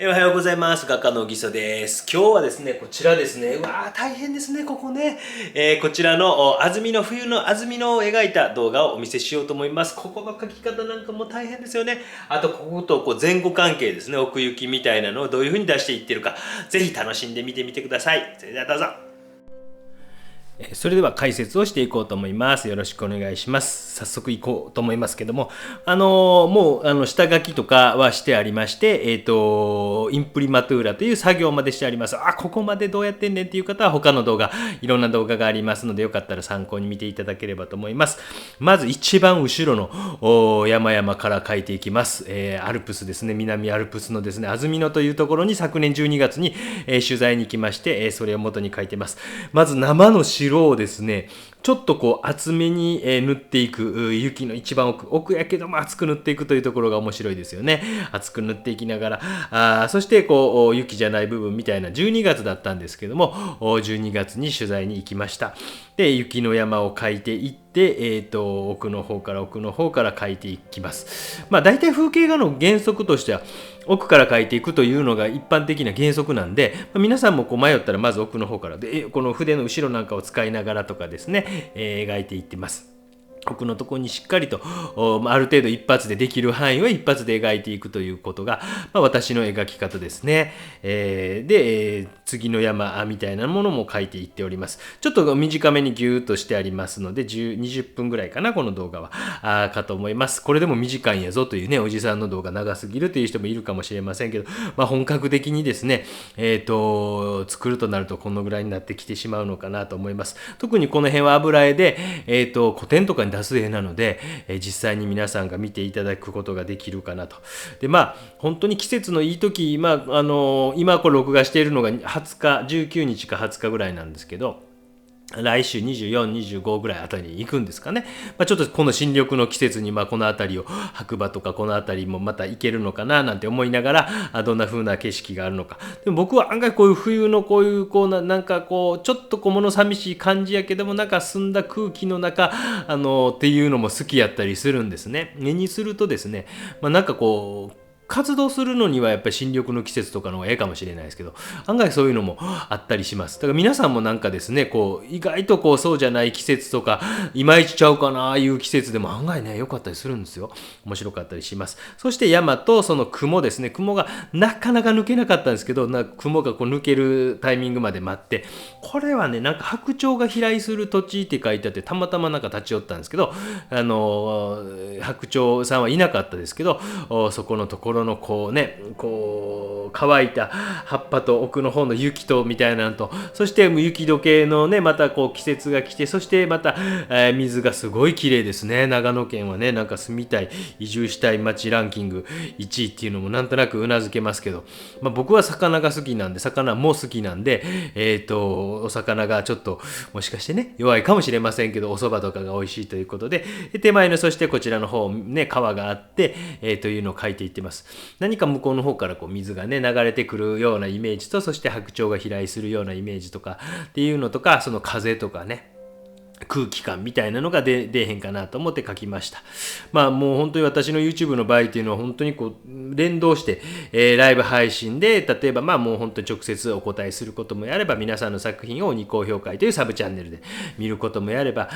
おはようございます。画家のぎそです。今日はですね、こちらですね。うわー、大変ですね、ここね。こちらの安曇野、冬の安曇野を描いた動画をお見せしようと思います。ここの描き方なんかも大変ですよね。あと、ここと前後関係ですね、奥行きみたいなのをどういう風に出していってるか、ぜひ楽しんで見てみてください。それではどうぞ。それでは解説をしていこうと思います。よろしくお願いします。早速いこうと思いますけども、もう下書きとかはしてありまして、インプリマトゥーラという作業までしてあります。ここまでどうやってんねんっていう方は他の動画、いろんな動画がありますので、よかったら参考に見ていただければと思います。まず一番後ろの山々から描いていきます。アルプスですね、南アルプスのですね、安曇野というところに昨年12月に、取材に行きまして、それを元に描いてます。まず生の白をですね、ちょっとこう厚めに塗っていく、雪の一番奥やけども厚く塗っていくというところが面白いですよね。厚く塗っていきながら、そしてこう雪じゃない部分みたいな12月だったんですけども、12月に取材に行きました。で、雪の山を描いていって、奥の方から描いていきます。大体風景画の原則としては奥から描いていくというのが一般的な原則なんで、皆さんもこう迷ったらまず奥の方からで、この筆の後ろなんかを使いながらとかですね、描いていってます。奥のところにしっかりとある程度一発でできる範囲を一発で描いていくということが、私の描き方ですね。で、次の山みたいなものも描いていっております。ちょっと短めにギューッとしてありますので20分ぐらいかな、この動画はかと思います。これでも短いんやぞというね、おじさんの動画長すぎるという人もいるかもしれませんけど、本格的にですね、作るとなるとこのぐらいになってきてしまうのかなと思います。特にこの辺は油絵で、古典とかに出す絵なので、実際に皆さんが見ていただくことができるかなと。で、本当に季節のいい時、今これ録画しているのが20日、19日か20日ぐらいなんですけど、来週24、25ぐらいあたりに行くんですかね。ちょっとこの新緑の季節にこの辺りを白馬とかこの辺りもまた行けるのかななんて思いながら、どんな風な景色があるのか。でも僕は案外こういう冬のこういうなんかこうちょっと物寂しい感じやけども、なんか澄んだ空気の中っていうのも好きやったりするんですね。目にするとですね、なんかこう活動するのにはやっぱり新緑の季節とかの方がええかもしれないですけど、案外そういうのもあったりします。だから皆さんもなんかですね、意外とそうじゃない季節とか、いまいちちゃうかなあいう季節でも案外ね、良かったりするんですよ。面白かったりします。そして山とその雲ですね、雲がなかなか抜けなかったんですけど、雲が抜けるタイミングまで待って、これはね、なんか白鳥が飛来する土地って書いてあって、たまたまなんか立ち寄ったんですけど、白鳥さんはいなかったですけど、そこのところの乾いた葉っぱと奥の方の雪とみたいなのと、そして雪解けのね、また季節が来て、そしてまた、水がすごい綺麗ですね。長野県はね、なんか住みたい、移住したい街ランキング1位っていうのもなんとなくうなずけますけど、僕は魚が好きなんで、魚も好きなんで、お魚がちょっともしかしてね、弱いかもしれませんけど、お蕎麦とかが美味しいということで、手前のそしてこちらの方ね、川があって、というのを描いていってます。何か向こうの方から水がね流れてくるようなイメージと、そして白鳥が飛来するようなイメージとかっていうのとか、その風とかね、空気感みたいなのが出へんかなと思って書きました。もう本当に私の YouTube の場合っていうのは本当に連動して、ライブ配信で、例えばもう本当に直接お答えすることもやれば、皆さんの作品を鬼高評価というサブチャンネルで見ることもやれば、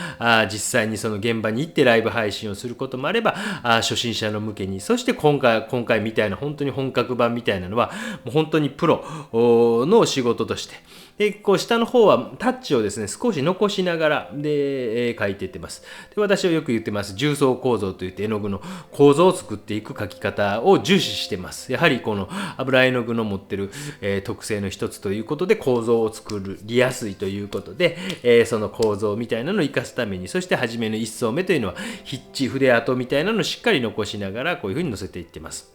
実際にその現場に行ってライブ配信をすることもあれば、初心者の向けに、そして今回みたいな本当に本格版みたいなのはもう本当にプロの仕事として、で下の方はタッチをですね少し残しながらで、描いていってます。で、私はよく言ってます重層構造といって絵の具の構造を作っていく描き方を重視してます。やはりこの油絵の具の持ってる、特性の一つということで、構造を作りやすいということで、その構造みたいなのを生かすために、そして初めの一層目というのは筆跡みたいなのをしっかり残しながらこういうふうに載せていってます。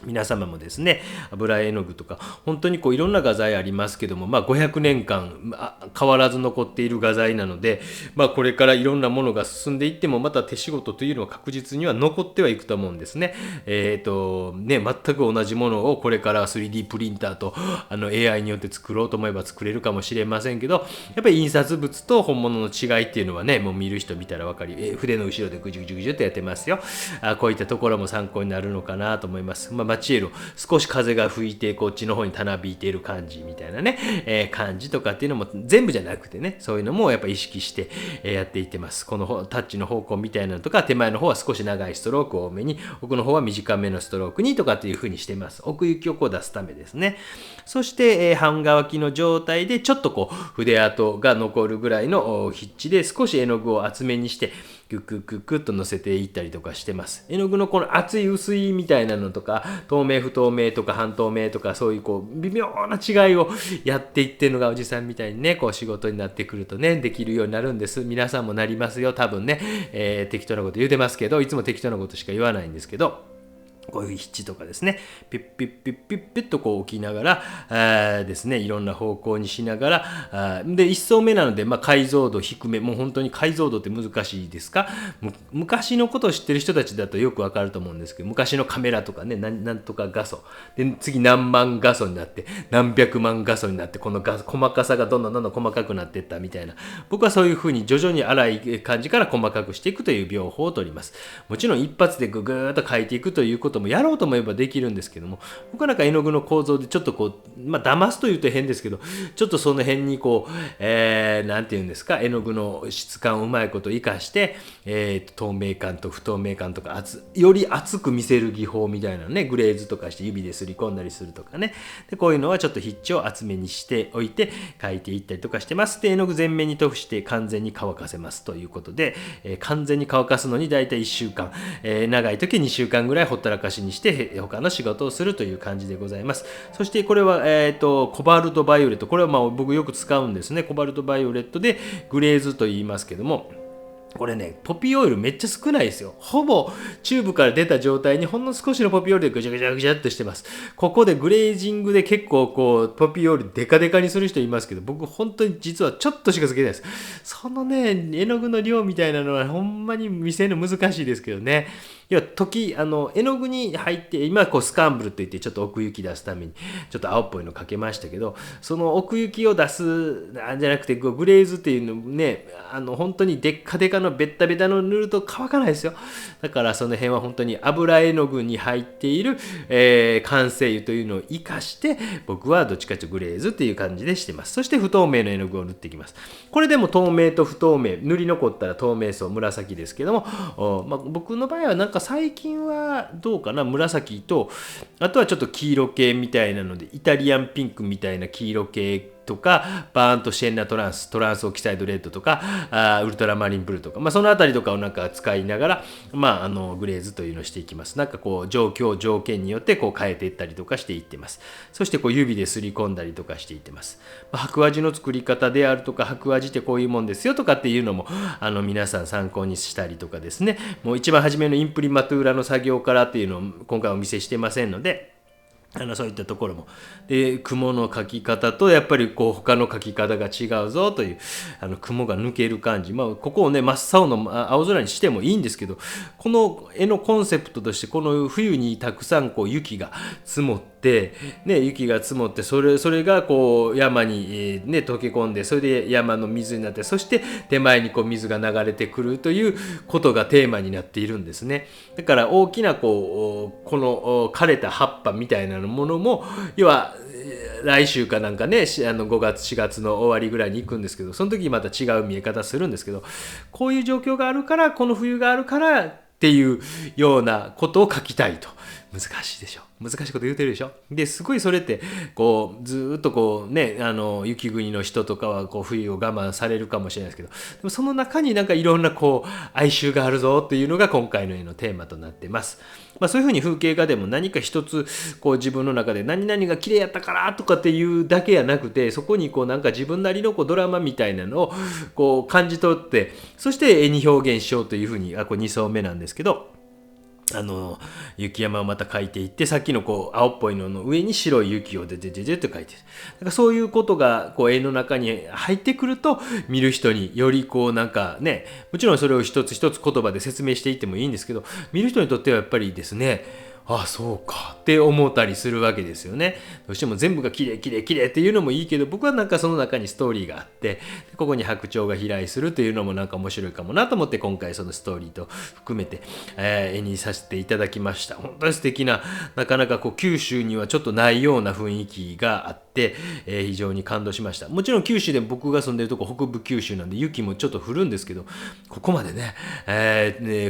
皆様もですね、油絵の具とか本当にいろんな画材ありますけども、500年間変わらず残っている画材なので、これからいろんなものが進んでいっても、また手仕事というのは確実には残ってはいくと思うんですね。全く同じものをこれから 3D プリンターとAI によって作ろうと思えば作れるかもしれませんけど、やっぱり印刷物と本物の違いっていうのはね、もう見る人見たら分かり、筆の後ろでぐじゅぐじゅぐじゅっとやってますよ。こういったところも参考になるのかなと思います。町への少し風が吹いてこっちの方にたなびいている感じみたいなね、感じとかっていうのも全部じゃなくてね、そういうのもやっぱ意識して、やっていってます。このタッチの方向みたいなのとか、手前の方は少し長いストロークを多めに、奥の方は短めのストロークにとかっていう風にしてます。奥行きをこう出すためですね。そして、半乾きの状態でちょっとこう筆跡が残るぐらいの筆致で少し絵の具を厚めにしてクックックックッと乗せていったりとかしてます。絵の具のこの厚い薄いみたいなのとか、透明不透明とか半透明とか、そういうこう微妙な違いをやっていってるのがおじさんみたいにね、こう仕事になってくるとね、できるようになるんです。皆さんもなりますよ、多分ね。適当なこと言うてますけど、いつも適当なことしか言わないんですけど、こういう筆致とかですね、ピッピッピッピッピッとこう置きながらですね、いろんな方向にしながら、で1層目なので、解像度低め、もう本当に解像度って難しいですか。昔のことを知ってる人たちだとよくわかると思うんですけど、昔のカメラとかね、なんとか画素で、次何万画素になって何百万画素になって、この細かさがどんどん細かくなっていったみたいな、僕はそういうふうに徐々に粗い感じから細かくしていくという描法をとります。もちろん一発でググーっと描いていくということもやろうと思えばできるんですけども、僕はなんか絵の具の構造でちょっとこう、騙すというと変ですけど、ちょっとその辺にこう、なんていうんですか、絵の具の質感をうまいこと生かして、透明感と不透明感とかより厚く見せる技法みたいなのね、グレーズとかして指ですり込んだりするとかね。でこういうのはちょっと筆致を厚めにしておいて描いていったりとかしてます。で絵の具全面に塗布して完全に乾かせますということで、完全に乾かすのにだいたい1週間、長い時2週間ぐらいほったらかしにして他の仕事をするという感じでございます。そしてこれは、コバルトバイオレット、これは僕よく使うんですね。コバルトバイオレットでグレーズと言いますけども、これね、ポピーオイルめっちゃ少ないですよ。ほぼチューブから出た状態にほんの少しのポピーオイルでぐちゃぐちゃぐちゃっとしてます。ここでグレージングで結構こうポピーオイルデカデカにする人いますけど、僕本当に実はちょっとしかつけないです。そのね、絵の具の量みたいなのはほんまに見せるの難しいですけどね。要は絵の具に入って、今こうスカンブルといってちょっと奥行き出すためにちょっと青っぽいのかけましたけど、その奥行きを出すじゃなくてグレーズっていうのね、本当にデッカデカのベッタベタの塗ると乾かないですよ。だからその辺は本当に油絵の具に入っている、完成油というのを生かして、僕はどっちかというとグレーズっていう感じでしてます。そして不透明の絵の具を塗っていきます。これでも透明と不透明、塗り残ったら透明層紫ですけども、僕の場合はなんか最近はどうかな、紫とあとはちょっと黄色系みたいなので、イタリアンピンクみたいな黄色系とか、バーンとシェンナトランスオキサイドレッドとか、ウルトラマリンブルーとか、そのあたりとかをなんか使いながら、グレーズというのをしていきます。なんかこう条件によってこう変えていったりとかしていってます。そしてこう指ですり込んだりとかしていってます。白味の作り方であるとか、白味ってこういうもんですよとかっていうのも皆さん参考にしたりとかですね。もう一番初めのインプリマトゥーラの作業からっていうのを今回お見せしてませんので、そういったところもで、雲の描き方とやっぱりこう他の描き方が違うぞという、雲が抜ける感じ、ここをね真っ青の青空にしてもいいんですけど、この絵のコンセプトとして、この冬にたくさんこう雪が積もって、雪が積もって、それがこう山に、溶け込んで、それで山の水になって、そして手前にこう水が流れてくるということがテーマになっているんですね。だから大きなこの枯れた葉っぱみたいなものも、要は来週かなんかね、5月4月の終わりぐらいに行くんですけど、その時また違う見え方するんですけど、こういう状況があるから、この冬があるからっていうようなことを書きたいと。難しいでしょ。難しいこと言うてるでしょ。ですごいそれってこうずっとこうね、雪国の人とかはこう冬を我慢されるかもしれないですけど、でもその中になんかいろんなこう哀愁があるぞっていうのが今回の絵のテーマとなってます。そういうふうに風景画でも何か一つこう自分の中で何々が綺麗やったからとかっていうだけやなくて、そこにこうなんか自分なりのこうドラマみたいなのをこう感じ取って、そして絵に表現しようというふうに、これ2層目なんですけど、雪山をまた描いていって、さっきのこう青っぽいのの上に白い雪をでって描いてる。だからそういうことがこう絵の中に入ってくると、見る人によりこうなんかね、もちろんそれを一つ一つ言葉で説明していってもいいんですけど、見る人にとってはやっぱりですね、あ、そうかって思ったりするわけですよね。どうしても全部が綺麗綺麗綺麗っていうのもいいけど、僕はなんかその中にストーリーがあって、ここに白鳥が飛来するっていうのもなんか面白いかもなと思って、今回そのストーリーと含めて、絵にさせていただきました。本当に素敵な、なかなかこう九州にはちょっとないような雰囲気があって、非常に感動しました。もちろん九州で僕が住んでるとこ北部九州なんで雪もちょっと降るんですけど、ここまでね、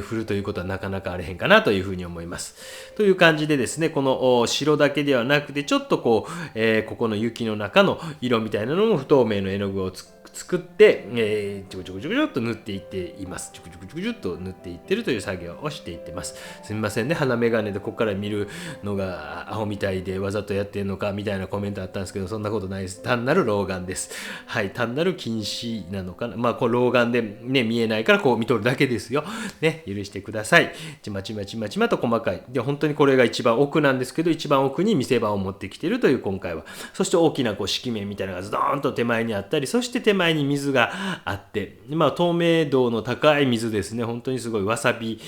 降るということはなかなかあれへんかなというふうに思います。という感じでですね、この白だけではなくて、ちょっとこう、ここの雪の中の色みたいなのも不透明の絵の具を作って、ちょこちょこちょこちょっと塗っていっています。ちょこちょこちょこちょっと塗っていってるという作業をしていってます。すみませんね、鼻眼鏡でここから見るのがアホみたいでわざとやってるのかみたいなコメントあったんですけど、そんなことないです。単なる老眼です。はい、単なる近視なのかな。まあ、こう老眼でね、見えないからこう見とるだけですよ。ね、許してください。ちまちまちまちまと細かい。で、本当にこれが一番奥なんですけど、一番奥に見せ場を持ってきているという今回は。そして大きなこう色面みたいなのがズドーンと手前にあったり、そして手前に水があって、まあ、透明度の高い水ですね。本当にすごいわさび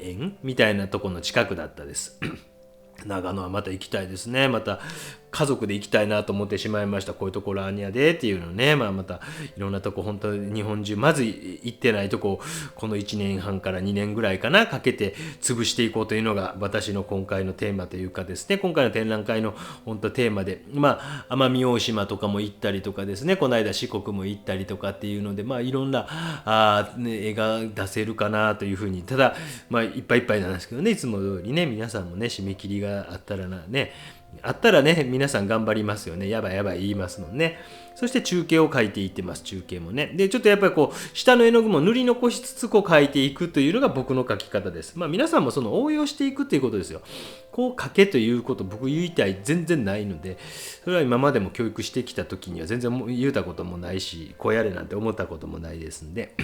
園みたいなところの近くだったです。長野はまた行きたいですね。また家族で行きたいなと思ってしまいました。こういうところあんやでっていうのね、またいろんなとこ、本当に日本中まず行ってないとこ、この1年半から2年ぐらいかなかけて潰していこうというのが私の今回のテーマというかですね、今回の展覧会の本当テーマで、奄美大島とかも行ったりとかですね、この間四国も行ったりとかっていうので、いろんな絵が出せるかなというふうに、ただいっぱいいっぱいなんですけどね、いつも通りね、皆さんもね、締め切りがあったらね、皆さん頑張りますよね。やばいやばい言いますもんね。そして中継を書いていってます。中継もね。で、ちょっとやっぱりこう、下の絵の具も塗り残しつつこう書いていくというのが僕の書き方です。皆さんもその応用していくということですよ。こう書けということ僕言いたい全然ないので、それは今までも教育してきた時には全然言うたこともないし、こうやれなんて思ったこともないですんで、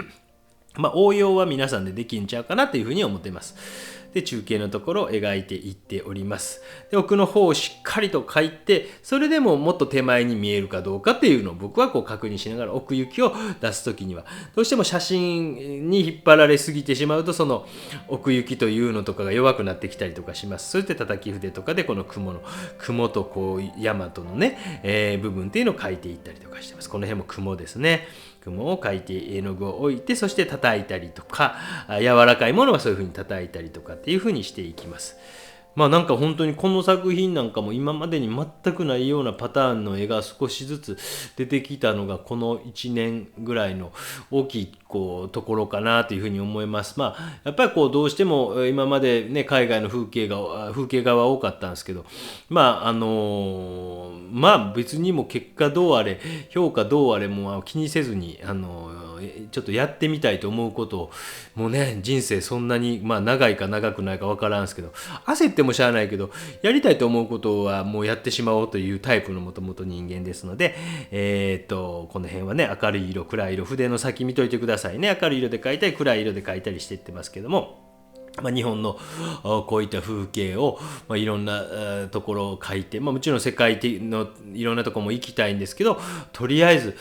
応用は皆さんでできんちゃうかなというふうに思っています。で、中継のところを描いていっております。で、奥の方をしっかりと描いて、それでももっと手前に見えるかどうかっていうのを僕はこう確認しながら奥行きを出すときには、どうしても写真に引っ張られすぎてしまうと、その奥行きというのとかが弱くなってきたりとかします。そして叩き筆とかでこの雲とこう山とのね、部分っていうのを描いていったりとかしてます。この辺も雲ですね。雲を描いて絵の具を置いて、そして叩いたりとか、柔らかいものはそういう風に叩いたりとかっていう風にしていきます。なんか本当にこの作品なんかも今までに全くないようなパターンの絵が少しずつ出てきたのがこの1年ぐらいの大きいところかなというふうに思います。やっぱりどうしても今までね海外の風景画は多かったんですけど、別にも結果どうあれ評価どうあれも気にせずにちょっとやってみたいと思うことをもうね人生そんなに長いか長くないか分からんすけど焦ってもしゃあないけどやりたいと思うことはもうやってしまおうというタイプのもともと人間ですのでこの辺はね明るい色暗い色筆の先見といてくださいね。明るい色で描いたり暗い色で描いたりしていってますけども日本のこういった風景をいろんなところを描いてもちろん世界のいろんなところも行きたいんですけどとりあえず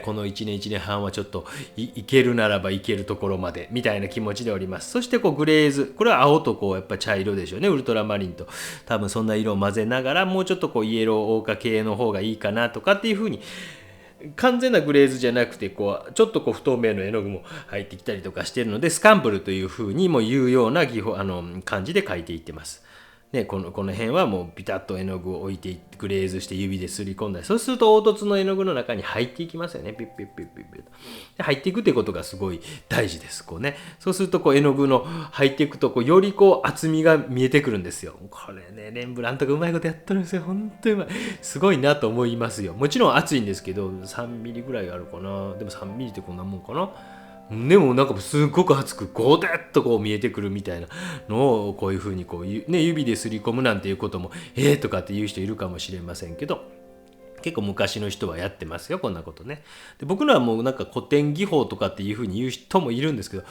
この1年1年半はちょっと行けるならば行けるところまでみたいな気持ちでおります。そしてグレーズこれは青とやっぱ茶色でしょうね。ウルトラマリンと多分そんな色を混ぜながらもうちょっとイエロー黄花系の方がいいかなとかっていう風に完全なグレーズじゃなくてちょっと不透明の絵の具も入ってきたりとかしているのでスカンブルというふうにも言うような感じで描いていってます。この辺はもうビタッと絵の具を置いてグレーズして指ですり込んだりそうすると凹凸の絵の具の中に入っていきますよね。ピッピッピッピッピッとで入っていくってことがすごい大事です。そうすると絵の具の入っていくとより厚みが見えてくるんですよ。これねレンブラントがうまいことやってるんですよ。本当にうまいすごいなと思いますよ。もちろん厚いんですけど3ミリぐらいあるかな。でも3ミリってこんなもんかな。でもなんかすごく熱くゴデッと見えてくるみたいなのをこういうふうに指ですり込むなんていうこともとかって言う人いるかもしれませんけど結構昔の人はやってますよこんなことね。で僕のはもうなんか古典技法とかっていうふうに言う人もいるんですけど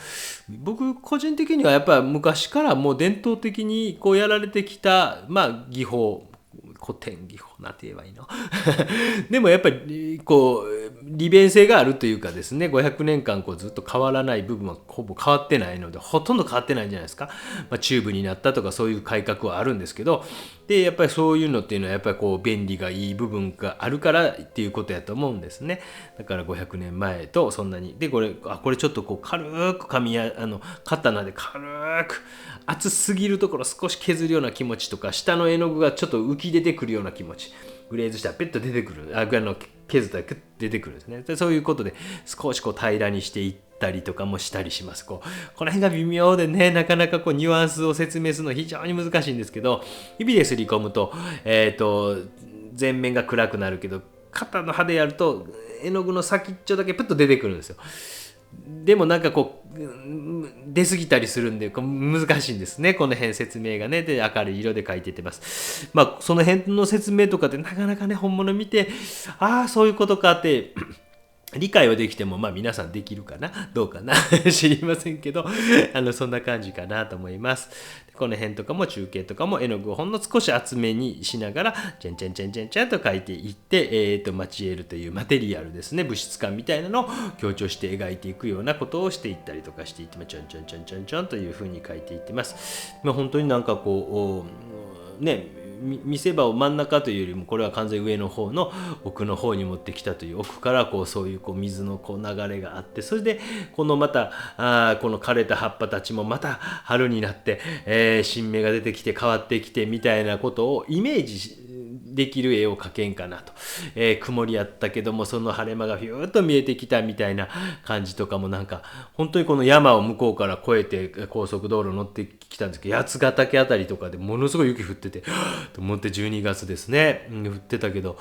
僕個人的にはやっぱり昔からもう伝統的にやられてきた技法古典技法なんて言えばいいのでもやっぱり利便性があるというかですね、500年間ずっと変わらない部分はほぼ変わってないので、ほとんど変わってないんじゃないですか。チューブになったとかそういう改革はあるんですけど、でやっぱりそういうのっていうのはやっぱり便利がいい部分があるからっていうことやと思うんですね。だから500年前とそんなにで、これちょっと軽く刀で軽く熱すぎるところ少し削るような気持ちとか、下の絵の具がちょっと浮き出てくるような気持ち、グレーズしたらペッと出てくる、削ったらクッと出てくるんですね。でそういうことで少し平らにしていったりとかもしたりします。この辺が微妙でね、なかなかニュアンスを説明するの非常に難しいんですけど、指ですり込むと前面が暗くなるけど、肩の刃でやると絵の具の先っちょだけプッと出てくるんですよ。でも出過ぎたりするんで難しいんですね、この辺説明がね。で明るい色で書いていってます。その辺の説明とかってなかなかね、本物見てそういうことかって理解はできても、皆さんできるかなどうかな知りませんけど、そんな感じかなと思います。この辺とかも中継とかも絵の具をほんの少し厚めにしながらチェンチェンチェンチェンチェンと描いていって、マチエールというマテリアルですね、物質感みたいなのを強調して描いていくようなことをしていったりとかしていって、チョンチョンチョンチョンチョンという風に描いていってます。本当に見せ場を真ん中というよりも、これは完全に上の方の奥の方に持ってきたという、奥からそういう水の流れがあって、それでまたこの枯れた葉っぱたちもまた春になって、新芽が出てきて変わってきてみたいなことをイメージできる絵を描けんかなと、曇りやったけどもその晴れ間がフューッと見えてきたみたいな感じとかも、本当にこの山を向こうから越えて高速道路乗ってきたんですけど、八ヶ岳あたりとかでものすごい雪降っててと思って、12月ですね、降ってたけど、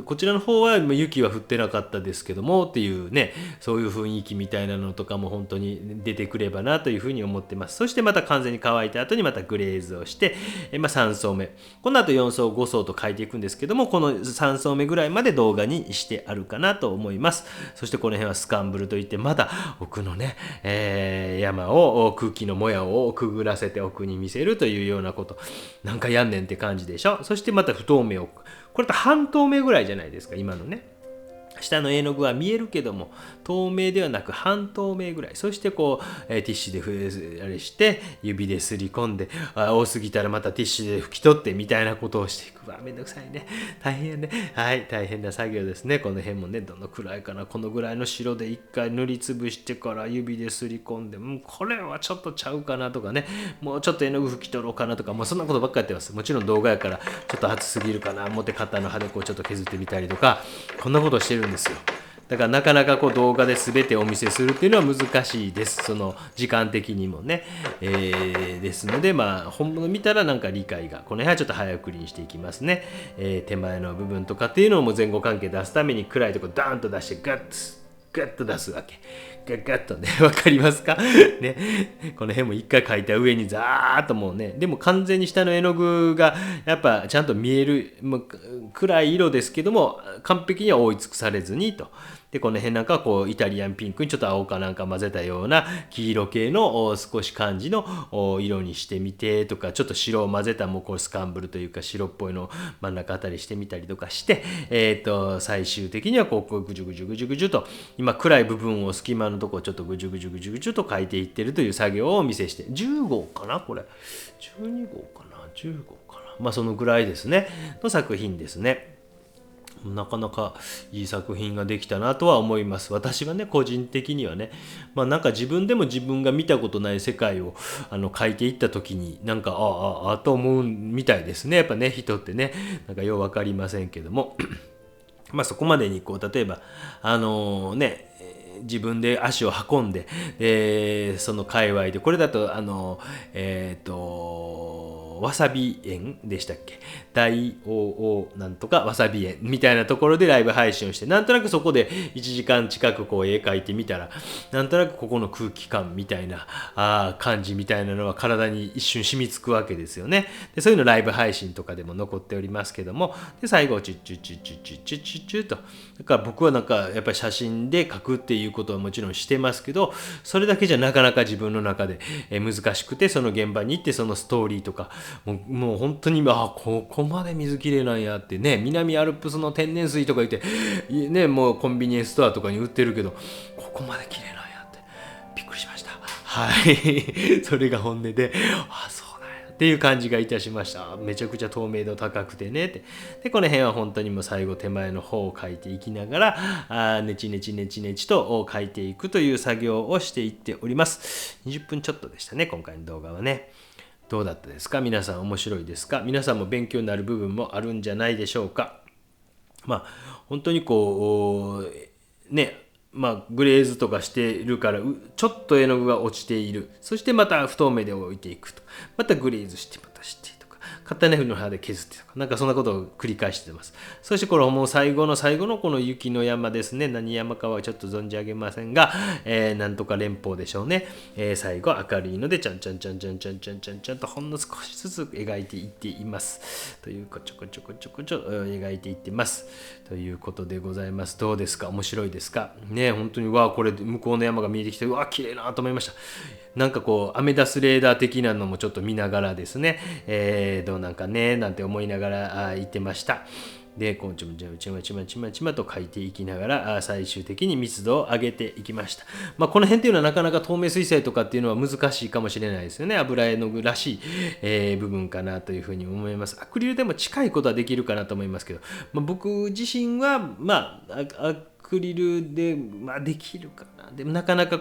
こちらの方は雪は降ってなかったですけどもっていうね、そういう雰囲気みたいなのとかも本当に出てくればなというふうに思ってます。そしてまた完全に乾いた後にまたグレーズをして、3層目、この後4層5層と書いていくんですけども、この3層目ぐらいまで動画にしてあるかなと思います。そしてこの辺はスカンブルといって、まだ奥のね、山を空気のもやをくぐらせて奥に見せるというようなこと、なんかやんねんって感じでしょ。そしてまた不透明を、これと半透明ぐらいじゃないですか、今のね。下の絵の具は見えるけども透明ではなく半透明ぐらい。そしてティッシュであれして指ですり込んで、多すぎたらまたティッシュで拭き取ってみたいなことをしていく。めんどくさいね、大変やね。はい、大変な作業ですね。この辺もね、どのくらいかな、このぐらいの白で一回塗りつぶしてから指ですり込んで、これはちょっとちゃうかなとかね、もうちょっと絵の具拭き取ろうかなとか、そんなことばっかりやってます。もちろん動画やからちょっと熱すぎるかな思って肩の刃でちょっと削ってみたりとか、こんなことしてるんですよ。だからなかなか動画で全てお見せするっていうのは難しいです。その時間的にもね、ですので本物見たら理解が、この辺はちょっと早送りにしていきますね。手前の部分とかっていうのも前後関係出すために暗いとこダーンと出してガッと出すわけ。ガッとね、わかりますかね、この辺も一回描いた上にザーッともうね、でも完全に下の絵の具がやっぱちゃんと見える、暗い色ですけども完璧には覆い尽くされずにと。でこの辺なんかイタリアンピンクにちょっと青かなんか混ぜたような黄色系の少し感じの色にしてみてとか、ちょっと白を混ぜたスカンブルというか白っぽいのを真ん中あたりしてみたりとかして、最終的にはぐじゅぐじゅぐじゅぐじゅと今暗い部分を隙間のところちょっとぐじゅぐじゅぐじゅぐじゅと描いていってるという作業をお見せして、10号かな、これ12号かな、10号かな、そのぐらいですねの作品ですね。なかなかいい作品ができたなとは思います。私はね、個人的にはね、自分でも自分が見たことない世界を描いていった時にと思うみたいですね。やっぱね、人ってね、よう分かりませんけどもそこまでに例えば自分で足を運んで、その界隈でこれだとわさび園でしたっけ、大王なんとかわさび園みたいなところでライブ配信をして、なんとなくそこで1時間近く絵描いてみたら、なんとなくここの空気感みたいな感じみたいなのは体に一瞬染みつくわけですよね。でそういうのライブ配信とかでも残っておりますけども、で最後チュッチュッチュッチュッチュッチュッチュッチュッと、だから僕はやっぱり写真で描くっていうことはもちろんしてますけど、それだけじゃなかなか自分の中で難しくて、その現場に行ってそのストーリーとかもう本当にここまで水きれいなんやってね、南アルプスの天然水とか言ってね、もうコンビニエンスストアとかに売ってるけど、ここまできれいなんやってびっくりしました。はいそれが本音で、そうなんやっていう感じがいたしました。めちゃくちゃ透明度高くてねって。でこの辺は本当にもう最後手前の方を描いていきながらネチネチネチネチと描いていくという作業をしていっております。20分ちょっとでしたね、今回の動画はね。どうだったですか？皆さん面白いですか？皆さんも勉強になる部分もあるんじゃないでしょうか。本当にグレーズとかしているからちょっと絵の具が落ちている。そしてまた不透明で置いていくと。またグレーズしてまたしてとか、片ネフの刃で削ってとか、なんかそんなことを繰り返してます。そしてこれもう最後の最後のこの雪の山ですね。何山かはちょっと存じ上げませんが、なんとか連峰でしょうね。最後明るいのでちゃんちゃんちゃんちゃんちゃんちゃんちゃんちゃんとほんの少しずつ描いていっています。というこちょこちょこちょこちょ描いていってます。ということでございます。どうですか？面白いですかね。本当にこれ向こうの山が見えてきて綺麗なと思いました。なんかアメダスレーダー的なのもちょっと見ながらですね、どうなんかねなんて思いながら言ってました。でちまちまと書いていきながら最終的に密度を上げていきました。この辺っていうのはなかなか透明水彩とかっていうのは難しいかもしれないですよね。油絵の具らしい、部分かなというふうに思います。アクリルでも近いことはできるかなと思いますけど、僕自身はアクリルで、できるかな。でもなかなか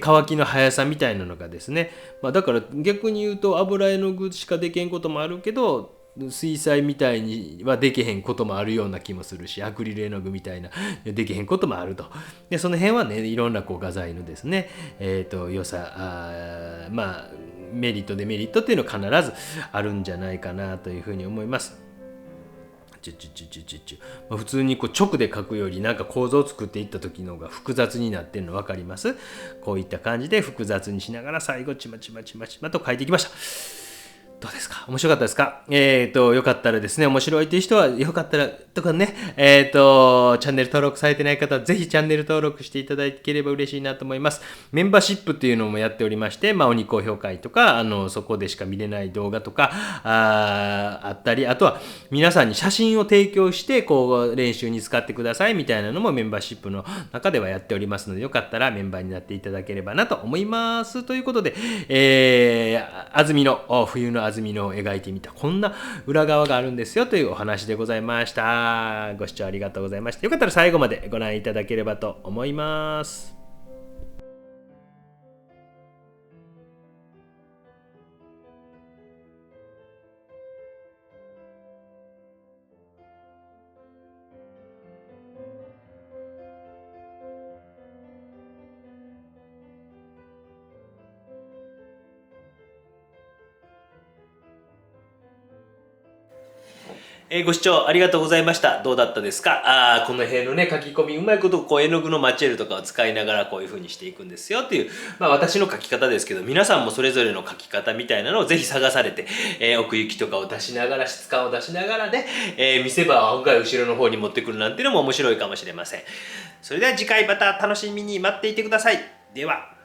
乾きの速さみたいなのがですね、だから逆に言うと油絵の具しかできんこともあるけど、水彩みたいにはできへんこともあるような気もするし、アクリル絵の具みたいなできへんこともあると。でその辺はね、いろんな画材のですね、良さメリットデメリットっていうのは必ずあるんじゃないかなというふうに思います。普通に直で書くよりなんか構造を作っていった時の方が複雑になってるの分かります？こういった感じで複雑にしながら最後ちまちまちまちまと書いていきました。どうですか？面白かったですか？よかったらですね、面白いという人はよかったらとかね、チャンネル登録されてない方はぜひチャンネル登録していただければ嬉しいなと思います。メンバーシップっていうのもやっておりまして、鬼高評会とか、そこでしか見れない動画とかあったり、あとは皆さんに写真を提供して練習に使ってくださいみたいなのもメンバーシップの中ではやっておりますので、よかったらメンバーになっていただければなと思います。ということで、安住の冬の安住のを描いてみたこんな裏側があるんですよというお話でございました。ご視聴ありがとうございました。よかったら最後までご覧いただければと思います。ご視聴ありがとうございました。どうだったですか？この辺のね、書き込み、うまいこと絵の具のマチェルとかを使いながらこういう風にしていくんですよっていう、私の書き方ですけど、皆さんもそれぞれの書き方みたいなのをぜひ探されて、奥行きとかを出しながら、質感を出しながらね、見せ場を案外後ろの方に持ってくるなんていうのも面白いかもしれません。それでは次回また楽しみに待っていてください。では。